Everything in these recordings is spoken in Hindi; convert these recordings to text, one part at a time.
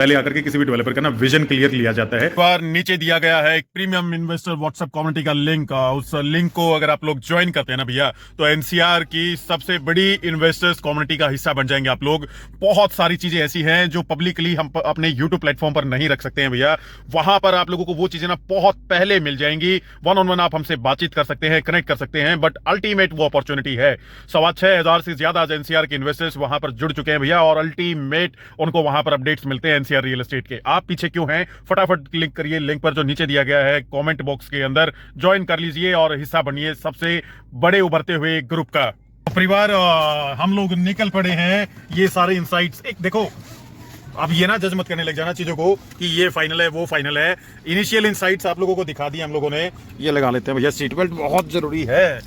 पहले आकर के किसी भी डेवलपर का ना विजन क्लियर लिया जाता है। बार नीचे दिया गया है एक प्रीमियम इन्वेस्टर व्हाट्सएप कम्युनिटी का लिंक। उस लिंक को अगर आप लोग ज्वाइन करते हैं ना भैया, तो एनसीआर की सबसे बड़ी इन्वेस्टर्स कम्युनिटी का हिस्सा बन जाएंगे आप लोग। बहुत सारी चीजें ऐसी हैं जो पब्लिकली हम अपने यूट्यूब प्लेटफॉर्म पर नहीं रख सकते हैं भैया। वहां पर आप लोगों को वो चीजें ना बहुत पहले मिल जाएंगी। वन ऑन वन आप हमसे बातचीत कर सकते हैं, कनेक्ट कर सकते हैं, बट अल्टीमेट वो अपॉर्चुनिटी है। 6,500 से ज्यादा एनसीआर के इन्वेस्टर्स वहां पर जुड़ चुके हैं भैया, और अल्टीमेट उनको वहां पर अपडेट्स मिलते हैं एनसीआर रियल एस्टेट के। आप पीछे क्यों हैं? फटाफट क्लिक करिए लिंक पर जो नीचे दिया गया है कमेंट बॉक्स के अंदर, ज्वाइन कर लीजिए और हिस्सा बनिए सबसे बड़े उभरते हुए ग्रुप का। परिवार हम लोग निकल पड़े हैं। ये सारे इनसाइट्स एक देखो, अब ये ना जज मत करने लग जाना चीजों को कि ये फाइनल है वो फाइनल है। इनिशियल इनसाइट्स आप लोगों को दिखा दी हम लोगों ने। ये लगा लेते हैं भैया, सीट बेल्ट बहुत जरूरी है।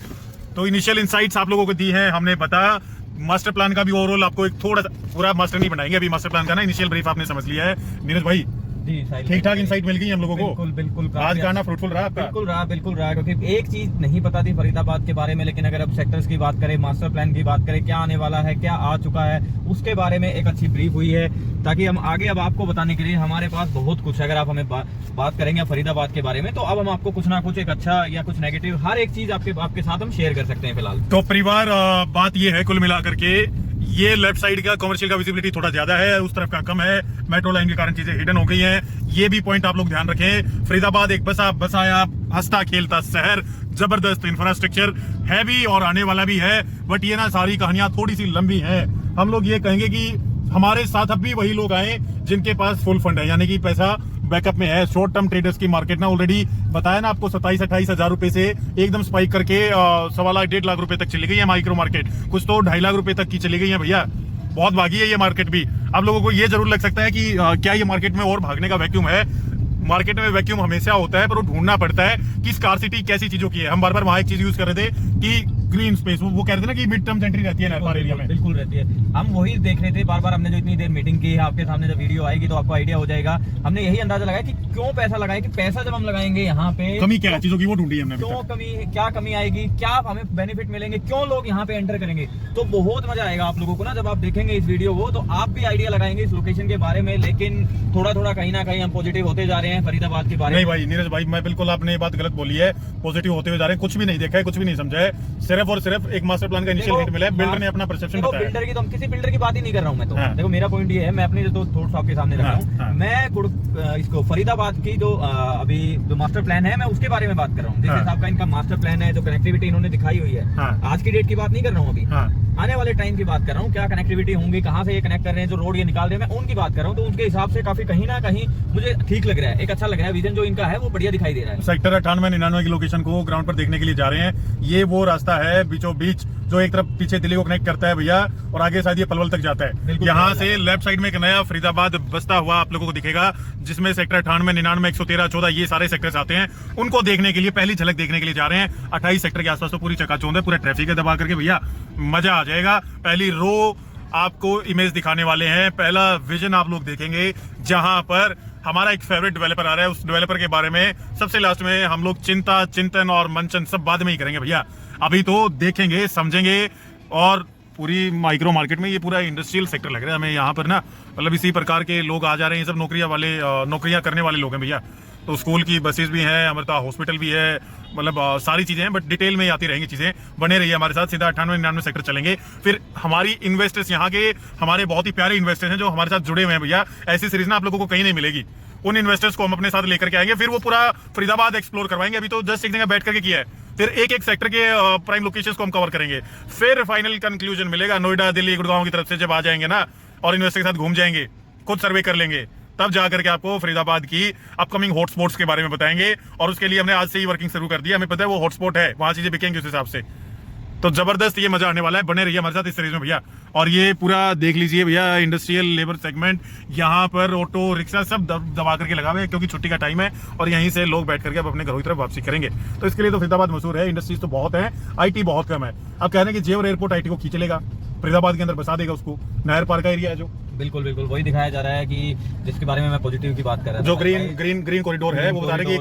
तो इनिशियल इनसाइट्स आप लोगों को दी है हमने। बता मास्टर प्लान का भी ओवरऑल आपको एक थोड़ा सा, पूरा मास्टर नहीं बनाएंगे अभी, मास्टर प्लान का ना इनिशियल ब्रीफ आपने समझ लिया है। नीरज भाई ठीक ठाक इनसाइट मिल गई हम लोगों को। बिल्कुल आज का ना फ्रूटफुल रहा आपका? बिल्कुल रहा क्योंकि एक चीज नहीं पता थी फरीदाबाद के बारे में, लेकिन अगर अब सेक्टर्स की बात करें, मास्टर प्लान की बात करें, क्या आने वाला है, क्या आ चुका है, उसके बारे में एक अच्छी ब्रीफ हुई है, ताकि हम आगे अब आपको बताने के लिए हमारे पास बहुत कुछ है। अगर आप हमें बात करेंगे फरीदाबाद के बारे में, तो अब हम आपको कुछ ना कुछ एक अच्छा या कुछ नेगेटिव हर एक चीज आपके साथ हम शेयर कर सकते हैं फिलहाल। तो परिवार बात ये है कुल मिलाकर के, ये लेफ्ट साइड का कमर्शियल का विजिबिलिटी थोड़ा ज्यादा है, उस तरफ का कम है। मेट्रो लाइन के कारण चीजें हिडन हो गई हैं। ये भी पॉइंट आप लोग ध्यान रखें। फरीदाबाद एक बसाया हंसता खेलता शहर, जबरदस्त इंफ्रास्ट्रक्चर है भी और आने वाला भी है। बट ये ना सारी कहानियां थोड़ी सी लंबी हैं। हम लोग ये कहेंगे कि हमारे साथ अब भी वही लोग आए जिनके पास फुल फंड है, यानी कि पैसा बैकअप में है। शॉर्ट टर्म ट्रेडर्स की मार्केट ना ऑलरेडी बताया ना आपको, 27-28 हजार रुपए से एकदम स्पाइक करके 1.25 लाख रुपए तक चली गई है माइक्रो मार्केट। कुछ तो 2.5 लाख रुपए तक की चली गई है भैया। बहुत भागी है ये मार्केट भी। आप लोगों को ये जरूर लग सकता है कि क्या ये मार्केट में और भागने का वैक्यूम है। मार्केट में वैक्यूम हमेशा होता है, पर वो ढूंढना पड़ता है कि स्कार्सिटी कैसी चीजों की है। हम बार बार वहां एक चीज यूज कर रहे थे कि ग्रीन स्पेस, वो कह रहे थे ना कि मिड टर्म सेंट्री रहती है ना हमारे एरिया में। बिल्कुल रहती है, हम वही देख रहे थे बार। हमने जो इतनी देर मीटिंग की है, आपके सामने जब वीडियो आएगी तो आपको आइडिया हो जाएगा। हमने यही अंदाजा लगाया कि क्यों पैसा लगाए, कि पैसा जब हम लगाएंगे यहाँ पे, कमी क्या है चीजों की वो ढूंढी हमने। क्यों कमी, क्या कमी आएगी, क्या हमें बेनिफिट मिलेंगे, क्यों लोग यहाँ पे एंटर करेंगे। तो बहुत मजा आएगा आप लोगों को ना, जब आप देखेंगे इस वीडियो को, तो आप भी आइडिया लगाएंगे इस लोकेशन के बारे में। लेकिन थोड़ा कहीं ना कहीं हम पॉजिटिव होते जा रहे हैं फरीदाबाद के बारे में। नहीं भाई नीरज भाई, मैं बिल्कुल, आपने ये बात गलत बोली है। पॉजिटिव होते हुए जा रहे हैं, कुछ भी नहीं देखा है, कुछ भी नहीं समझा है। सिर्फ और सिर्फ एक मास्टर प्लान का इनिशियल हिंट मिला है। बिल्डर ने अपना परसेप्शन बताया। बिल्डर की तो हम किसी बिल्डर की बात ही नहीं कर रहा हूँ मैं तो। हाँ। देखो मेरा पॉइंट ये है, मैं अपनी जो थॉट्स आपके सामने रख रहा हूँ। हाँ। मैं इसको फरीदाबाद की जो अभी जो मास्टर प्लान है, मैं उसके बारे में बात कर रहा हूँ। जिस हिसाब का इनका मास्टर प्लान है, जो कनेक्टिविटी इन्होंने दिखाई हुई है, आज की डेट की बात नहीं कर रहा हूँ अभी, आने वाले टाइम की बात कर रहा हूँ। क्या कनेक्टिविटी होंगी, कहाँ से ये कनेक्ट कर रहे हैं, जो रोड ये निकाल रहे हैं, मैं उनकी बात कर रहा हूँ। तो उनके हिसाब से काफी कहीं ना कहीं मुझे ठीक लग रहा है, एक अच्छा लग रहा है। विजन जो इनका है वो बढ़िया दिखाई दे रहा है। सेक्टर 98-99 की लोकेशन को ग्राउंड पर देखने के लिए जा रहे हैं। ये वो रास्ता है बीचों बीच जो एक तरफ पीछे दिल्ली को कनेक्ट करता है भैया, और आगे शायद ये पलवल तक जाता है। यहाँ से लेफ्ट साइड में एक नया फरीदाबाद बसता हुआ आप लोगों को दिखेगा, जिसमें सेक्टर 98, 99, 113, 14 ये सारे सेक्टर्स आते हैं। उनको देखने के लिए, पहली झलक देखने के लिए जा रहे हैं। 28 सेक्टर के आसपास तो पूरी चकाचौंध है, पूरा ट्रैफिक है दबा करके भैया, मजा आ जाएगा। पहली रो आपको इमेज दिखाने वाले हैं, पहला विजन आप लोग देखेंगे, जहां पर हमारा एक फेवरेट डेवलपर आ रहा है। उस डेवलपर के बारे में सबसे लास्ट में हम लोग चिंता, चिंतन और मंचन सब बाद में ही करेंगे भैया। अभी तो देखेंगे, समझेंगे। और पूरी माइक्रो मार्केट में ये पूरा इंडस्ट्रियल सेक्टर लग रहा है हमें यहाँ पर ना, मतलब इसी प्रकार के लोग आ जा रहे हैं। ये सब नौकरियां करने वाले लोग हैं भैया। तो स्कूल की बसेस भी हैं, अमृता हॉस्पिटल भी है, मतलब सारी चीजें हैं। बट डिटेल में आती रहेंगी चीजें, बने रहिए हमारे साथ। सीधा 98-99 सेक्टर चलेंगे। फिर हमारी इन्वेस्टर्स, यहाँ के हमारे बहुत ही प्यारे इन्वेस्टर्स हैं जो हमारे साथ जुड़े हुए हैं भैया। ऐसी सीरीज ना आप लोगों को कहीं नहीं मिलेगी। उन इन्वेस्टर्स को हम अपने साथ लेकर के आएंगे, फिर वो पूरा फरीदाबाद एक्सप्लोर करवाएंगे। अभी तो जस्ट एक जगह बैठ करके किया है, फिर एक सेक्टर के प्राइम लोकेशंस को हम कवर करेंगे। फिर फाइनल कंक्लूजन मिलेगा नोएडा, दिल्ली, गुड़गांव की तरफ से जब आ जाएंगे ना, और इन्वेस्टर के साथ घूम जाएंगे, खुद सर्वे कर लेंगे, तब जाकर के आपको फरीदाबाद की अपकमिंग हॉटस्पॉट्स के बारे में बताएंगे। और उसके लिए हमने आज से ही वर्किंग शुरू कर दी है। हमें पता है वो हॉटस्पॉट है, वहां चीजें बिकेंगी उस हिसाब से। तो जबरदस्त ये मजा आने वाला है, बने रहिए हमारे साथ इस सीरीज में भैया। और ये पूरा देख लीजिए भैया, इंडस्ट्रियल लेबर सेगमेंट, यहाँ पर ऑटो रिक्शा सब दबा करके लगा हुए हैं, क्योंकि छुट्टी का टाइम है और यहीं से लोग बैठ करके अब अपने घरों की तरफ वापसी करेंगे। तो इसके लिए तो फरीदाबाद मशहूर है। इंडस्ट्रीज तो बहुत है, आईटी बहुत कम है। अब कह रहे हैं कि जेवर एयरपोर्ट आईटी को खींच लेगा, फरीदाबाद के अंदर बसा देगा उसको। नहर पार का एरिया है जो, बिल्कुल वही दिखाया जा रहा है कि जिसके बारे में मैं पॉजिटिव की बात कर रहा था। जो ग्रीन कॉरिडोर है, वो बता रहे कि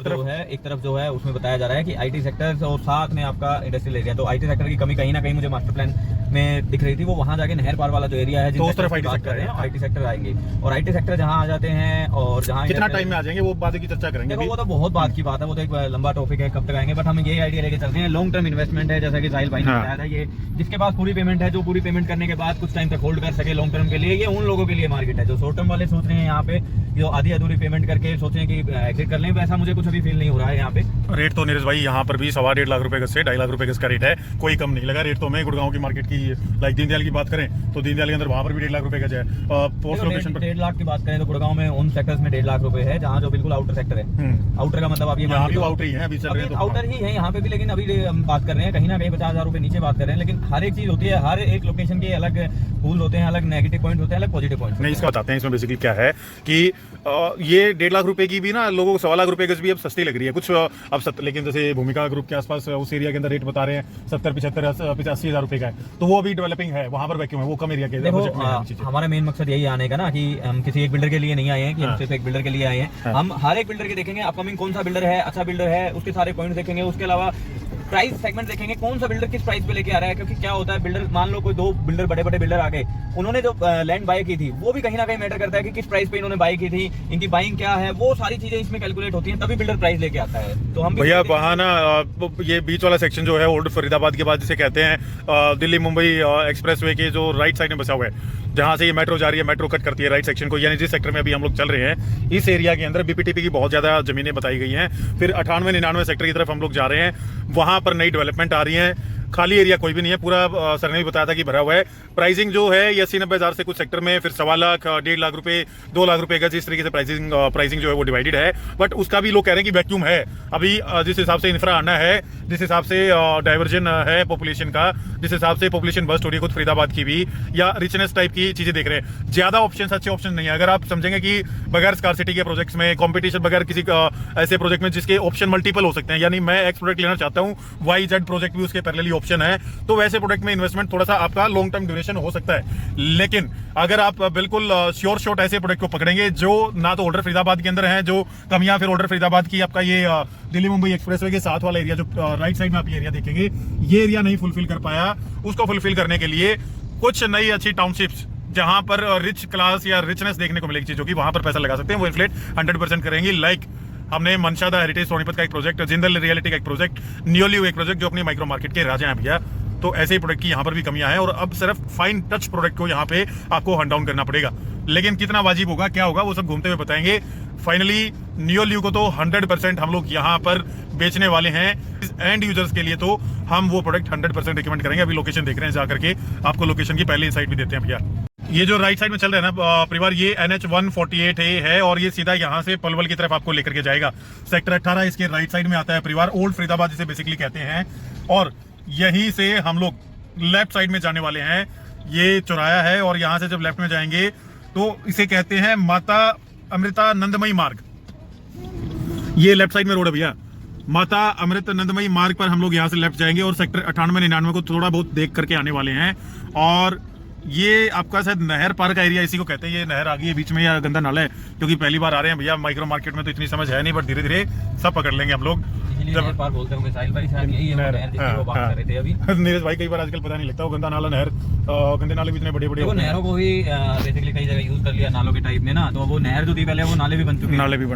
एक तरफ जो है उसमें बताया जा रहा है कि आईटी सेक्टर और साथ में आपका इंडस्ट्रियल एरिया। तो आईटी सेक्टर की कमी कहीं ना कहीं मुझे मास्टर प्लान में दिख रही थी, वो वहाँ जाके नहर पार वाला जो एरिया है तो उस तरफ जिस IT बात कर रहे हैं, IT सेक्टर आएंगे। और IT सेक्टर जहाँ आ जाते हैं और जहाँ कितना टाइम में आ जाएंगे वो बात की चर्चा करेंगे। देखो वो तो बहुत बात की बात है, वो तो एक लंबा टॉपिक है, कब तक आएंगे, बट हम ये आइडिया लेके चलते हैं लॉन्ग टर्म इन्वेस्टमेंट है, जैसा कि साहिल भाई ने बताया था, ये जिसके पास पूरी पेमेंट है, जो पूरी पेमेंट करने के बाद कुछ टाइम तक होल्ड कर सके लॉन्ग टर्म के लिए, ये उन लोगों के लिए मार्केट है। जो शॉर्ट टर्म वाले सोच रहे हैं यहाँ पे, जो आधी अधूरी पेमेंट करके सोच रहे हैं कि एग्जिट कर लें, वैसा मुझे कुछ अभी फील नहीं हो रहा है यहाँ पे। रेट तो नीरज भाई यहाँ पर भी 1.5 लाख रुपए से 2.5 लाख रुपए का रेट है, कोई कम नहीं लगा। रेट तो मैं गुड़गांव की मार्केट की लाइक दीनदयाल की बात करें तो दीनदयाल के अंदर वहाँ पर भी 1.5 लाख रुपए का है। पोस्ट लोकेशन पर 1.5 लाख की बात करें तो गुड़गांव में उन सेक्टर्स में 1.5 लाख रुपए है, जहाँ जो बिल्कुल आउटर सेक्टर है। आउटर का मतलब आप ये यहाँ भी आउटर ही है, अभी चल रहे हैं तो आउटर ही है यहाँ पे भी, लेकिन अभी हम बात कर रहे हैं कहीं ना कहीं 50,000 रुपए नीचे बात कर रहे हैं। लेकिन हर एक चीज होती है, हर एक लोकेशन के अलग फूल होते हैं, अलग नेगेटिव पॉइंट होते हैं, अलग पॉजिटिव पॉइंट। नहीं, इसका बताते हैं। इसमें बेसिकली क्या है कि ये 1.5 लाख रुपए की भी ना लोगों को 1.25 लाख रुपए गज भी अब सस्ती लग रही है कुछ अब लेकिन जैसे भूमिका ग्रुप के आसपास उस एरिया के अंदर रेट बता रहे हैं 70, 75, 85 हज़ार रुपए का है, तो वो अभी डेवलपिंग है, वहाँ पर वैक्यूम है, वो कम एरिया के देखो हमारा मेन मकसद यही आने का ना कि हम किसी एक बिल्डर के लिए नहीं आए हैं कि हम सिर्फ एक बिल्डर के लिए आए हैं। हम हर एक बिल्डर के देखेंगे, अपकमिंग कौन सा बिल्डर है, अच्छा बिल्डर है, उसके सारे पॉइंट देखेंगे, उसके अलावा प्राइस सेगमेंट देखेंगे, कौन सा बिल्डर किस प्राइस पे लेके आ रहा है। क्योंकि क्या होता है, बिल्डर मान लो कोई 2 बिल्डर बड़े बड़े बिल्डर आ गए, उन्होंने जो लैंड बाय की थी वो भी कहीं ना कहीं मैटर करता है कि किस प्राइस पे इन्होंने बाय की थी, इनकी बाइंग क्या है, वो सारी चीजें इसमें कैलकुलेट होती हैं, तभी बिल्डर प्राइस लेके आता है। तो हम भैया वहाँ ना ये बीच वाला सेक्शन जो है ओल्ड फरीदाबाद के बाद जिसे कहते हैं दिल्ली मुंबई एक्सप्रेसवे के जो राइट साइड में बसा हुआ है, जहाँ से ये मेट्रो जा रही है, मेट्रो कट करती है राइट सेक्शन को, यानी जिस सेक्टर में अभी हम लोग चल रहे हैं, इस एरिया के अंदर बीपीटीपी की बहुत ज्यादा जमीनें बताई गई हैं। फिर 98, 99 सेक्टर की तरफ हम लोग जा रहे हैं, वहां पर नई डेवलपमेंट आ रही है, खाली एरिया कोई भी नहीं है, पूरा सर ने भी बताया था कि भरा हुआ है। प्राइसिंग जो है 80-90 हज़ार से कुछ सेक्टर में, फिर 1.25 लाख, 1.5 लाख रुपए, 2 लाख रुपए गज, इस तरीके से प्राइसिंग जो है वो डिवाइडेड है। बट उसका भी लोग कह रहे हैं कि वैक्यूम है अभी, जिस हिसाब से इंफ्रा आना है, जिस हिसाब से डाइवर्जन है पॉपुलेशन का, जिस हिसाब से पॉपुलेशन बस्ट हो रही है खुद फरीदाबाद की भी, या रिचनेस टाइप की चीजें देख रहे हैं, ज्यादा ऑप्शन अच्छे ऑप्शन नहीं है। अगर आप समझेंगे कि बगैर स्कार्सिटी के प्रोजेक्ट्स में, कॉम्पिटिशन बगैर किसी ऐसे प्रोजेक्ट में जिसके ऑप्शन मल्टीपल हो सकते हैं, यानी मैं एक्स प्रोजेक्ट लेना चाहता हूँ, YZ प्रोजेक्ट भी उसके पैरेलली ऑप्शन है, तो वैसे प्रोडक्ट में इन्वेस्टमेंट थोड़ा सा आपका लॉन्ग टर्म ड्यूरेशन हो सकता है। लेकिन अगर आप बिल्कुल श्योर शॉट ऐसे प्रोडक्ट को पकड़ेंगे जो ना तो ओल्डर फरीदाबाद के अंदर है, जो कमियां फिर ओल्डर फरीदाबाद की आपका ये दिल्ली मुंबई एक्सप्रेसवे के साथ वाला एरिया, जो राइट साइड में आप ये एरिया देखेंगे, ये एरिया नहीं फुलफिल कर पाया, उसको फुलफिल करने के लिए कुछ नई अच्छी टाउनशिप्स जहां पर रिच क्लास या रिचनेस देखने को मिलेगी, चीजों की वहां पर पैसा लगा सकते हैं, वो इन्फ्लेट 100% करेंगी। लाइक हमने मनशादा हेरिटेज सोनीपत का एक प्रोजेक्ट, जिंदल रियलिटी का एक प्रोजेक्ट, नियोलियो एक प्रोजेक्ट, जो अपनी माइक्रो मार्केट के राजा हैं भैया। तो ऐसे ही प्रोडक्ट की यहाँ पर भी कमियां हैं, और अब सिर्फ फाइन टच प्रोडक्ट को यहाँ पे आपको हंड डाउन करना पड़ेगा। लेकिन कितना वाजिब होगा, क्या होगा, वो सब घूमते हुए बताएंगे। फाइनली नियोलियो को तो 100% हम लोग यहाँ पर बेचने वाले हैं। एंड यूजर्स के लिए तो हम वो प्रोडक्ट 100% रिकमेंड करेंगे। अभी लोकेशन देख रहे हैं जाकर के, आपको लोकेशन की पहले इनसाइट भी देते हैं भैया। ये जो राइट साइड में चल रहा है ना परिवार, ये NH 148 है, और ये सीधा यहाँ से पलवल की तरफ आपको लेकर के जाएगा। सेक्टर 18 इसके राइट साइड में आता है परिवार, ओल्ड फरीदाबाद जिसे बेसिकली कहते हैं। और यहीं से हम लोग लेफ्ट साइड में जाने वाले हैं, ये चौराया है, और यहाँ से जब लेफ्ट में जाएंगे तो इसे कहते हैं माता अमृतानंदमयी मार्ग। ये लेफ्ट साइड में रोड है भैया, माता अमृतानंदमयी मार्ग पर हम लोग यहाँ से लेफ्ट जाएंगे, और सेक्टर 98, 99 को थोड़ा बहुत देख करके आने वाले हैं। और ये आपका शायद नहर पार का एरिया इसी को कहते हैं। ये नहर आ गई है बीच में, या गंदा नाला है, क्योंकि पहली बार आ रहे हैं भैया, माइक्रो मार्केट में तो इतनी समझ है नहीं, बट धीरे धीरे सब पकड़ लेंगे हम लोग। नहर पार बोलते होंगे साहिल भाई, शायद यही है नहर जिसकी वो बात कर रहे थे अभी। नीरज भाई कई बार आजकल पता नहीं लगता, वो गंदा नाला नहर, गंदे नाले भी इतने बड़े बड़े, नहरों को भी बेसिकली कई जगह यूज कर लिया नालों के टाइप में ना, तो वो नहर जो थी पहले वो नाले भी बन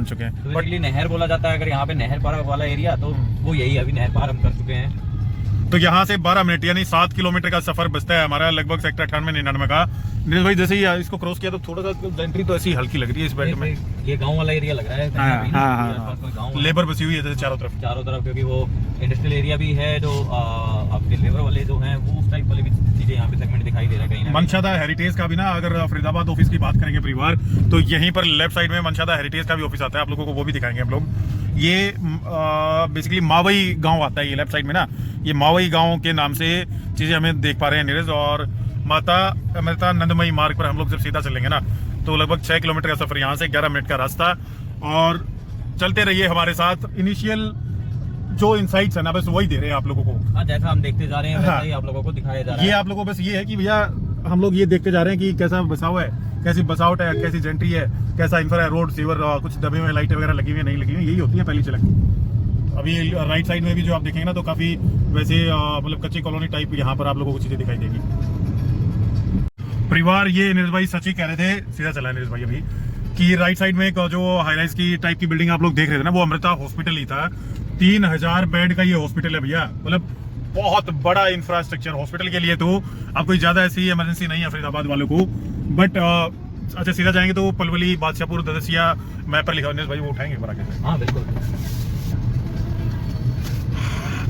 चुके हैं। तो बेसिकली नहर बोला जाता है अगर यहाँ पे नहर पार वाला एरिया, तो वो यही अभी नहर पार हम कर चुके हैं। तो यहाँ से 12 मिनट यानी 7 किलोमीटर का सफर बचता है हमारा लगभग सेक्टर 98, 99 का। नीरज भाई जैसे ही इसको क्रॉस किया तो थोड़ा सा एंट्री तो ऐसी हल्की लग रही है इस बेल्ट में, ये गांव वाला एरिया लग रहा है। हाँ, लेबर बसी हुई है जैसे चारों तरफ, क्योंकि वो इंडस्ट्रियल एरिया भी है, जो आपके लेबर वाले जो हैं वो उस टाइप वाले भी चीजें यहाँ पे सेगमेंट दिखाई दे रहा है कहीं ना। मनशादा हेरिटेज का भी ना, अगर फरीदाबाद ऑफिस की बात करेंगे परिवार, तो यहीं पर लेफ्ट साइड में मनशादा हेरिटेज का भी ऑफिस आता है, आप लोगों को वो भी दिखाएंगे हम लोग। ये बेसिकली मावई गांव आता है ये लेफ्ट साइड में ना, ये मावई गांव के नाम से चीजें हमें देख पा रहे हैं नीरज। और माता अमृतानंदमयी मार्ग पर हम लोग जब सीधा चलेंगे ना, तो लगभग 6 किलोमीटर का सफर, यहाँ से 11 मिनट का रास्ता। और चलते रहिए हमारे साथ, इनिशियल जो इनसाइट्स है ना बस वही दे रहे हैं आप लोगों को। जैसा हम देखते जा रहे हैं वैसा ही आप लोगों को दिखाया जा रहा है। ये आप लोगों को बस ये है कि भैया हम लोग ये देखते जा रहे हैं कि कैसा बसाव है, कैसी बसावट है, कैसी जेंट्री है, कैसा इंफ्रा है, रोड सीवर, कुछ दबे हुए लाइटें वगैरह लगी हुई है नहीं लगी हुई, यही होती है पहली झलक। अभी राइट साइड में भी जो आप देखेंगे ना तो काफी वैसे मतलब कच्ची कॉलोनी टाइप यहाँ पर आप लोगों को चीजें दिखाई देगी। परिवार ये नीरज भाई सच ही कह रहे थे, सीधा चला नीरज भाई अभी, कि राइट साइड में एक जो हाई राइज की टाइप की बिल्डिंग आप लोग देख रहे थे ना, वो अमृता हॉस्पिटल ही था। 3000 बेड का ये हॉस्पिटल है भैया, मतलब बहुत बड़ा इंफ्रास्ट्रक्चर हॉस्पिटल के लिए। तो अब कोई ज्यादा ऐसी इमरजेंसी नहीं है फरीदाबाद वालों को। बट अच्छा सीधा जाएंगे तो पलवली, बादशाहपुर, ददसिया मैप पर लिखा हुआ भाई, वो उठाएंगे बड़ा के। हाँ बिल्कुल।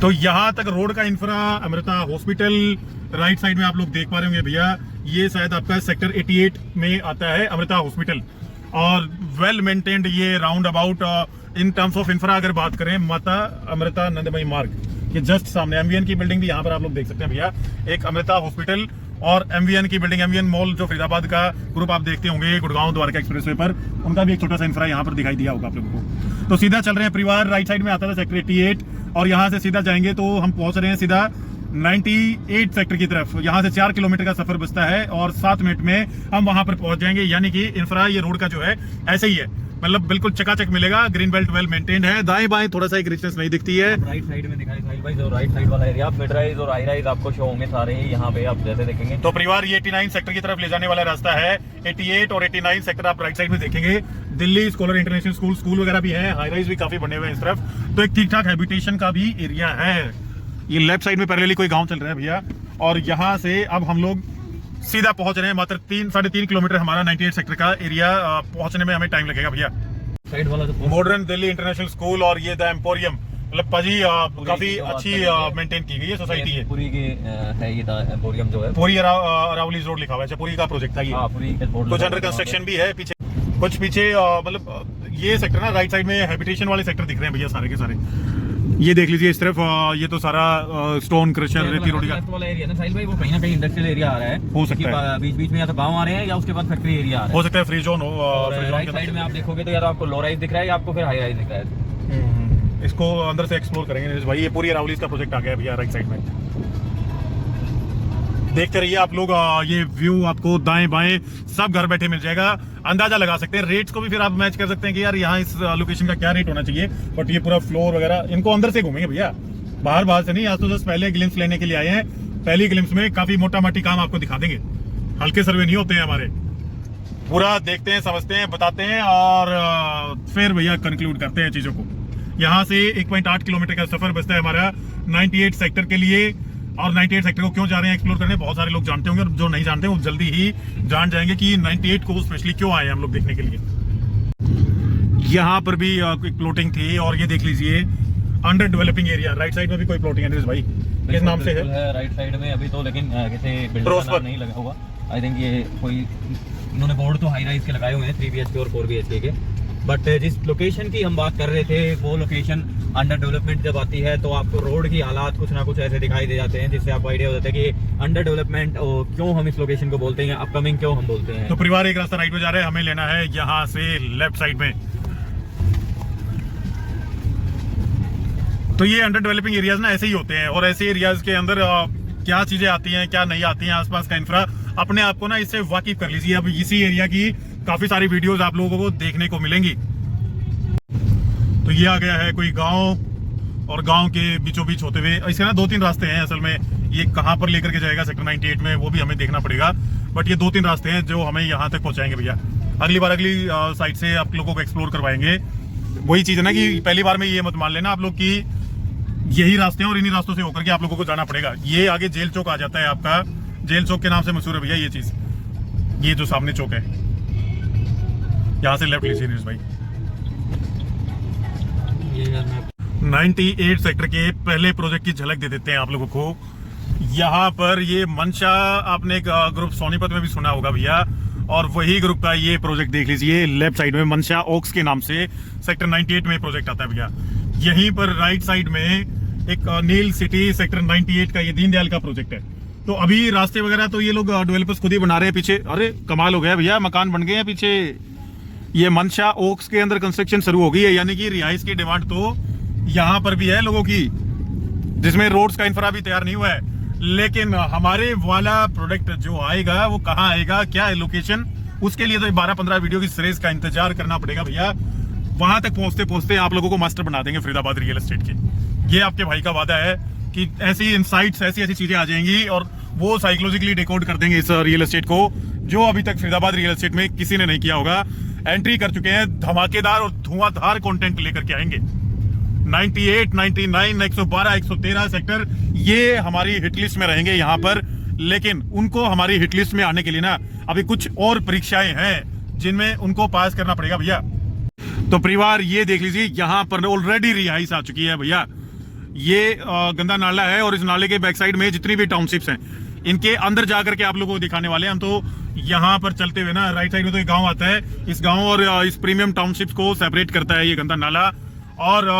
तो यहाँ तक रोड का infra, Amrita hospital right side में आप लोग देख पा रहे होंगे भैया, ये शायद आपका सेक्टर 88 में आता है अमृता हॉस्पिटल। और वेल मेंटेन्ड ये round about in terms of infra अगर बात करें, माता अमृता नंदमयी मार्ग के जस्ट सामने एमवीएन की बिल्डिंग भी यहाँ पर आप लोग देख सकते हैं भैया, एक अमृता हॉस्पिटल और एमवीएन की बिल्डिंग, एमवीएन मॉल जो फरीदाबाद का ग्रुप आप देखते होंगे गुड़गांव द्वारका एक्सप्रेसवे पर, उनका भी एक छोटा सा इंफ्रा यहाँ पर दिखाई दिया होगा आप लोगों को। तो सीधा चल रहे हैं परिवार, राइट साइड में आता था सेक्टर 88 और यहाँ से सीधा जाएंगे तो हम पहुंच रहे हैं सीधा 98 सेक्टर की तरफ। यहाँ से 4 किलोमीटर का सफर बचता है और 7 मिनट में हम वहां पर पहुंच जाएंगे। यानी कि इंफ्रा ये रोड का जो है ऐसे ही है, मतलब बिल्कुल चकाचक मिलेगा, ग्रीन बेल्ट वेल मेंटेन्ड है। दाएं बाएं थोड़ा सा एक रिचनेस नहीं दिखती है। राइट साइड में दिखाई साहिल भाई, जो राइट साइड वाला एरिया, मिड राइज और हाई राइज आपको शो होंगे सारे ही यहाँ पे, आप जैसे देखेंगे। तो परिवार ये 89 सेक्टर की तरफ ले जाने वाला रास्ता है। 88 और 89 सेक्टर आप राइट साइड में देखेंगे। दिल्ली स्कॉलर इंटरनेशनल स्कूल वगैरह भी है, हाई राइज भी काफी बने हुए हैं इस तरफ, तो एक ठीक ठाक हैबिटेशन का भी एरिया है। ये लेफ्ट साइड में पैरेलली कोई गांव चल रहा है भैया, और यहाँ से अब हम लोग सीधा पहुंच रहे हैं। मात्र 3-3.5 किलोमीटर हमारा 98 सेक्टर का एरिया पहुंचने में हमें टाइम लगेगा भैया। साइड वाला जो मॉडर्न दिल्ली इंटरनेशनल स्कूल और ये द एम्पोरियम, मतलब पाजी काफी अच्छी मेंटेन की गई है सोसाइटी है। पूरी की है ये द एम्पोरियम जो है, पूरी अरावली रोड लिखा हुआ है, पूरी का प्रोजेक्ट था ये। कुछ अंडर कंस्ट्रक्शन भी है पीछे, कुछ पीछे मतलब ये सेक्टर ना राइट साइड में हैबिटेशन वाले सेक्टर दिख रहे हैं भैया सारे के सारे। ये देख लीजिए इस तरफ, ये तो सारा स्टोन क्रशर, रेती रोडी का वाला एरिया ना साहिल भाई, वो कहीं ना कहीं इंडस्ट्रियल एरिया आ रहा है। हो सकता है बीच बीच में या तो गांव आ रहे हैं या उसके बाद फैक्ट्री एरिया आ रहा है। हो सकता है फ्री जोन हो। राइट साइड में आप देखोगे तो या तो आपको लो राइज दिख रहा है या आपको फिर हाई राइज दिख रहा है। इसको अंदर से एक्सप्लोर करेंगे भाई। ये पूरी अरावली का प्रोजेक्ट आ गया भैया राइट साइड में। देखते रहिए आप लोग, ये व्यू आपको दाएं बाएं सब घर बैठे मिल जाएगा। अंदाजा लगा सकते हैं, रेट्स को भी फिर आप मैच कर सकते हैं कि यार यहाँ इस लोकेशन का क्या रेट होना चाहिए। बट ये पूरा फ्लोर वगैरह इनको अंदर से घूमेंगे भैया, बाहर से नहीं। आज तो जस्ट पहले ग्लिम्स लेने के लिए आए हैं। पहली ग्लिम्स में काफी मोटा माटी काम आपको दिखा देंगे, हल्के सर्वे नहीं होते हैं हमारे। पूरा देखते हैं, समझते हैं, बताते हैं और फिर भैया कंक्लूड करते हैं चीजों को। यहाँ से 1.8 किलोमीटर का सफर बचता है हमारा 98 सेक्टर के लिए। और 98 सेक्टर को क्यों जा रहे हैं एक्सप्लोर करने, बहुत सारे लोग जानते होंगे और जो नहीं जानते वो जल्दी ही जान जाएंगे कि 98 को स्पेशली क्यों आए हैं हम लोग देखने के लिए। यहाँ पर भी एक प्लॉटिंग थी और ये देख लीजिए under developing area. Right side में भी कोई प्लॉटिंग है भाई, किस नाम से है राइट साइड में अभी तो, लेकिन किसी बिल्डिंग का नाम नहीं लगा हुआ। आई थिंक ये कोई इन्होंने बोर्ड तो हाई राइज के लगाए हुए हैं 3 BHK और 4 BHK के। बट जिस लोकेशन की हम बात कर रहे थे वो लोकेशन अंडर डेवलपमेंट जब आती है तो आपको रोड की हालात कुछ ना कुछ ऐसे दिखाई दे जाते हैं जिससे आपको आइडिया हो जाता है कि अंडर डेवलपमेंट क्यों हम इस लोकेशन को बोलते हैं, अपकमिंग क्यों हम बोलते हैं। तो परिवार एक रास्ता राइट में जा रहे हैं, हमें लेना है यहाँ से लेफ्ट साइड में। तो ये अंडर डेवलपिंग एरियाज ना ऐसे ही होते हैं और ऐसे एरियाज के अंदर क्या चीजें आती हैं क्या नहीं आती हैं, आसपास का इंफ्रा अपने आप को ना इससे वाकिफ कर लीजिए। अब इसी एरिया की काफी सारी वीडियोस आप लोगों को देखने को मिलेंगी। तो ये आ गया है कोई गांव और गांव के बीचों बीच होते हुए, इसके ना 2-3 रास्ते हैं असल में। ये कहां पर लेकर के जाएगा सेक्टर 98 में वो भी हमें देखना पड़ेगा। बट ये 2-3 रास्ते हैं जो हमें यहाँ तक पहुंचाएंगे भैया। अगली बार अगली साइड से आप लोगों को एक्सप्लोर करवाएंगे। वही चीज है ना कि पहली बार में ये मत मान लेना आप लोग की यही रास्ते हैं और इन्हीं रास्तों से होकर के आप लोगों को जाना पड़ेगा। ये आगे जेल चौक आ जाता है आपका, जेल चौक के नाम से मशहूर है भैया ये चीज। ये जो सामने चौक है यहाँ से लेफ्ट लीजिए नीरज भाई। 98 सेक्टर के पहले प्रोजेक्ट की झलक दे देते हैं आप लोगों को। यहाँ पर ये मंशा, आपने एक ग्रुप सोनीपत में भी सुना होगा भैया, और वही ग्रुप का ये प्रोजेक्ट देख लीजिए लेफ्ट साइड में मंशा ओक्स के नाम से सेक्टर 98 में प्रोजेक्ट आता है भैया। यहीं पर राइट साइड में एक नील सिटी सेक्टर 98 का ये दीनदयाल का प्रोजेक्ट है। तो अभी रास्ते वगैरह तो ये लोग डेवलपर्स खुद ही बना रहे हैं पीछे। अरे कमाल हो गया भैया, मकान बन गए हैं पीछे। ये मंशा ओक्स के अंदर कंस्ट्रक्शन शुरू हो गई है, यानी कि रिहाइश की डिमांड तो यहाँ पर भी है लोगों की, जिसमें रोड्स का इंफ्रा भी तैयार नहीं हुआ है। लेकिन हमारे वाला प्रोडक्ट जो आएगा वो कहाँ आएगा, क्या है लोकेशन, उसके लिए तो 12-15 वीडियो की सीरीज का इंतजार करना पड़ेगा भैया। वहां तक पहुंचते पहुंचते आप लोगों को मास्टर बना देंगे फरीदाबाद रियल एस्टेट के। ये आपके भाई का वादा है कि ऐसी इनसाइट्स, ऐसी ऐसी चीजें आ जाएंगी और वो साइकोलॉजिकली डिकोड कर देंगे इस रियल एस्टेट को, जो अभी तक फरीदाबाद रियल एस्टेट में किसी ने नहीं किया होगा। एंट्री कर चुके हैं, धमाकेदार और धुआंधार कंटेंट लेकर के आएंगे। 98, 99, 112, 113 सेक्टर ये हमारी हिट लिस्ट में रहेंगे यहाँ पर, लेकिन उनको हमारी हिट लिस्ट में आने के लिए ना अभी कुछ और परीक्षाएं हैं जिनमें उनको पास करना पड़ेगा भैया। तो परिवार ये देख लीजिए, यहाँ पर ऑलरेडी रिहाइश आ चुकी है भैया। ये गंदा नाला है और इस नाले के बैक साइड में जितनी भी टाउनशिप्स हैं इनके अंदर जाकर के आप लोगों को दिखाने वाले हैं हम। तो यहाँ पर चलते हुए ना राइट साइड में तो एक गांव आता है, इस गांव और इस प्रीमियम टाउनशिप्स को सेपरेट करता है ये गंदा नाला। और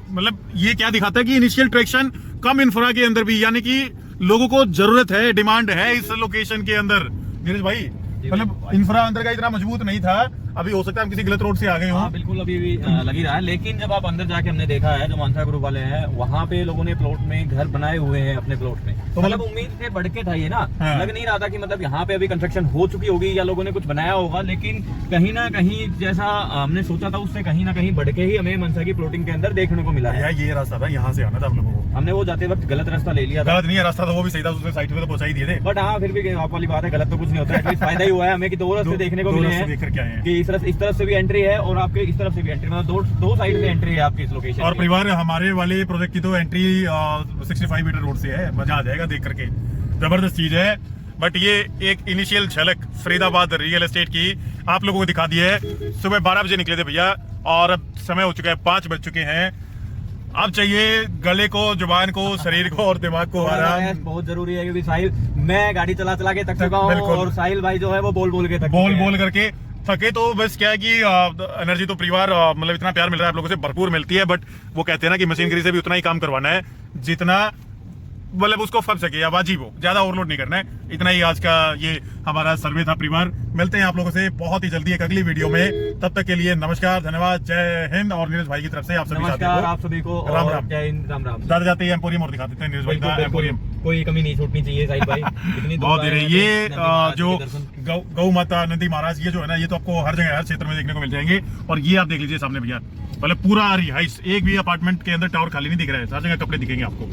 मतलब ये क्या दिखाता है कि इनिशियल ट्रैक्शन कम इंफ्रा के अंदर भी, यानी कि लोगों को जरूरत है, डिमांड है इस लोकेशन के अंदर। नीरज भाई मतलब इंफ्रा अंदर का इतना मजबूत नहीं था, अभी हो सकता है हम किसी गलत रोड से आ गए हो। हाँ बिल्कुल, अभी भी लग ही रहा है। लेकिन जब आप अंदर जाके हमने देखा है, जो मानसा ग्रुप वाले हैं वहाँ पे लोगों ने प्लॉट में घर बनाए हुए हैं अपने प्लॉट में, तो मतलब उम्मीद से बढ़ के था ये ना। हाँ। लग नहीं रहा था कि मतलब यहाँ पे अभी कंस्ट्रक्शन हो चुकी होगी या लोगों ने कुछ बनाया होगा, लेकिन कहीं ना कहीं जैसा हमने सोचा था उससे कहीं ना कहीं बढ़ के ही हमें मनसा की प्लॉटिंग के अंदर देखने को मिला है। ये रास्ता था, यहाँ से आना था आप लोगों को। हमने वो जाते वक्त गलत रास्ता ले लिया था। गलत नहीं है रास्ता, तो वो भी सही था, उसने साइड में तो पहुंचा ही दिए थे। बट हाँ फिर भी आप वाली बात है, गलत तो कुछ नहीं होता है। एटलीस्ट फायदा ही हुआ है हमें कि दो रास्ते देखने को मिले हैं कि इस तरफ से भी एंट्री है और आपके इस तरफ से भी एंट्री, मतलब दो साइड से एंट्री है आपकी इस लोकेशन। और परिवार हमारे वाले प्रोजेक्ट की तो एंट्री 65 मीटर रोड से है, मजा आ जाएगा देख करके, जबरदस्त चीज है। बट ये एक इनिशियल झलक फरीदाबाद रियल एस्टेट की आप लोगों को दिखा दी है। सुबह 12 बजे निकले थे भैया और अब समय हो चुका है 5 बज चुके हैं। अब चाहिए गले को, जुबान को, शरीर को और दिमाग को आराम। बहुत जरूरी है क्योंकि साहिल, मैं गाड़ी चला चला के थक चुका हूँ और साहिल भाई जो है वो बोल के बोल करके थके। तो बस क्या है कि एनर्जी तो परिवार मतलब इतना प्यार मिल रहा है आप लोगों से, भरपूर मिलती है। बट वो कहते हैं ना कि मशीनरी से भी उतना ही काम करवाना है जितना मतलब उसको फंस सके या वाजिब हो, ज्यादा ओवरलोड नहीं करना है। इतना ही आज का ये हमारा सर्वे था परिवार। मिलते हैं आप लोगों से बहुत ही जल्दी एक अगली वीडियो में, तब तक के लिए नमस्कार, धन्यवाद, जय हिंद। और नीरज भाई की तरफ से आप सभी को राम राम, जय हिंद, राम राम। जाते जाते एम्पोरियम और दिखा देते हैं नीरज भाई का एम्पोरियम, कोई कमी नहीं छूटनी चाहिए साहिल भाई। इतनी बहुत देर है। ये जो गौ माता नंदी महाराज ये जो है ना, ये तो आपको हर जगह हर क्षेत्र में देखने को मिल जाएंगे। और ये आप देख लीजिए सामने भैया, मतलब पूरा रिहाइश, एक भी अपार्टमेंट के अंदर टावर खाली नहीं दिख रहा है, हर जगह कपड़े दिखेंगे आपको।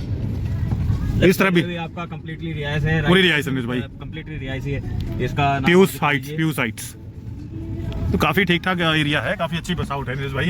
इस तरह भी आपका कंप्लीटली रिहाइश है, पूरी रिहाइश है भाई, कंप्लीटली रिहाइश है। इसका प्यूस हाइट्स तो काफी ठीक ठाक एरिया है, काफी अच्छी बस आउट है नीरज भाई।